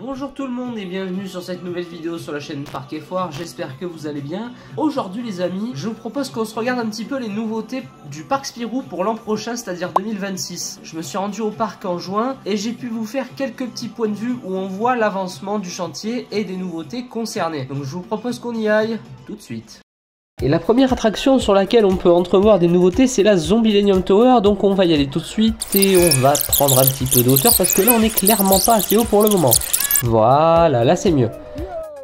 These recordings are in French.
Bonjour tout le monde et bienvenue sur cette nouvelle vidéo sur la chaîne Parc et Foire, j'espère que vous allez bien. Aujourd'hui les amis, je vous propose qu'on se regarde un petit peu les nouveautés du parc Spirou pour l'an prochain, c'est-à-dire 2026. Je me suis rendu au parc en juin et j'ai pu vous faire quelques petits points de vue où on voit l'avancement du chantier et des nouveautés concernées. Donc je vous propose qu'on y aille tout de suite. Et la première attraction sur laquelle on peut entrevoir des nouveautés, c'est la Zombilenium Tower, donc on va y aller tout de suite et on va prendre un petit peu de hauteur parce que là on est clairement pas assez haut pour le moment. Voilà, là c'est mieux.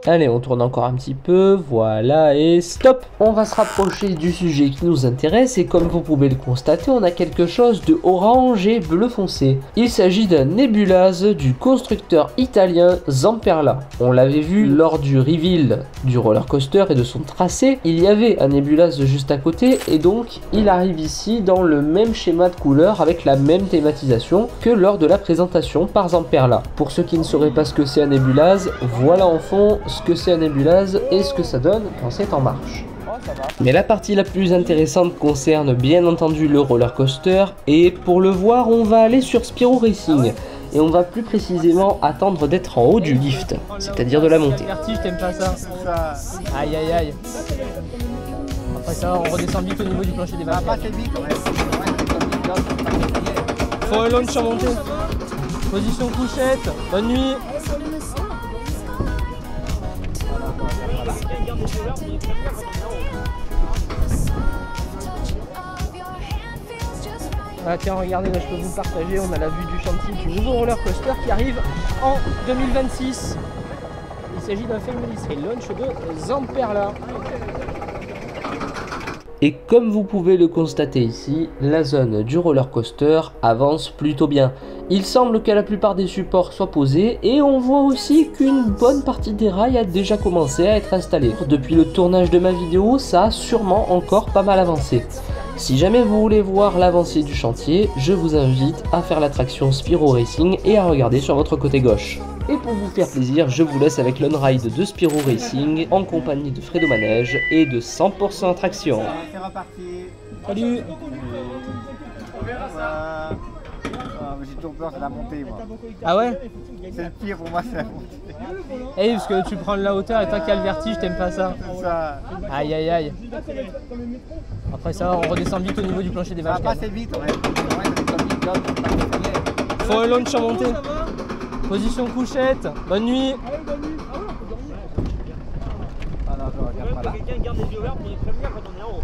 Allez, on tourne encore un petit peu, voilà, et stop! On va se rapprocher du sujet qui nous intéresse, et comme vous pouvez le constater, on a quelque chose de orange et bleu foncé. Il s'agit d'un nébulase du constructeur italien Zamperla. On l'avait vu lors du reveal du roller coaster et de son tracé, il y avait un nébulase juste à côté, et donc il arrive ici dans le même schéma de couleur, avec la même thématisation que lors de la présentation par Zamperla. Pour ceux qui ne sauraient pas ce que c'est un nébulase, voilà en fond ce que c'est un nébulase et ce que ça donne quand c'est en marche. Mais la partie la plus intéressante concerne bien entendu le roller coaster, et pour le voir on va aller sur Spirou Racing et on va plus précisément attendre d'être en haut du lift, c'est-à-dire de la montée. Vertige, t'aimes pas ça? Aïe aïe aïe. Après ça, on redescend vite au niveau du plancher des vaches. Faut un launch en montée. Position couchette. Bonne nuit. Ah tiens, regardez, là je peux vous le partager, on a la vue du chantier du nouveau roller coaster qui arrive en 2026. Il s'agit d'un Family Launch de Zamperla. Et comme vous pouvez le constater ici, la zone du roller coaster avance plutôt bien. Il semble que la plupart des supports soient posés et on voit aussi qu'une bonne partie des rails a déjà commencé à être installée. Depuis le tournage de ma vidéo, ça a sûrement encore pas mal avancé. Si jamais vous voulez voir l'avancée du chantier, je vous invite à faire l'attraction Spirou Racing et à regarder sur votre côté gauche. Et pour vous faire plaisir, je vous laisse avec l'on-ride de Spirou Racing en compagnie de Fredo Manège et de 100% attraction. C'est reparti. Salut. On verra ça. J'ai toujours peur de la montée, moi. Ah ouais? C'est le pire pour moi, c'est la montée. Eh, parce que tu prends de la hauteur et toi qui as le vertige, t'aimes pas ça? Ça, Aïe aïe aïe. Après ça, on redescend vite au niveau du plancher des ça va vaches. passer vite, ouais. Faut un launch en montée. Position couchette. Bonne nuit. Ah non, je regarde pas là. Quelqu'un garde les yeux ouverts pour les prévenir quand on est en haut.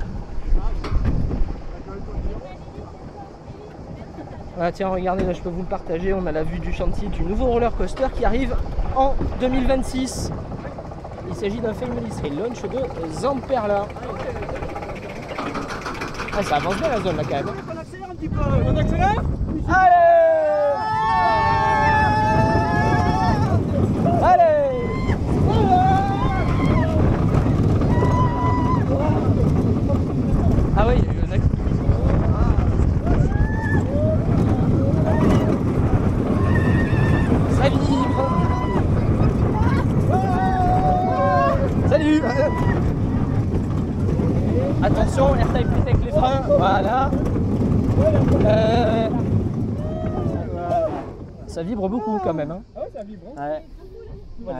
Ah tiens, regardez, là je peux vous le partager, on a la vue du chantier du nouveau roller coaster qui arrive en 2026. Il s'agit d'un Family Launch de Zamperla. Ah, ça avance bien la zone là quand même. On accélère un petit peu. On accélère? Allez! Ah oui, il y a eu un accident. Ça vibre! Salut! Attention, AirTag avec les freins, voilà. Ça vibre beaucoup quand même. Hein. Ouais.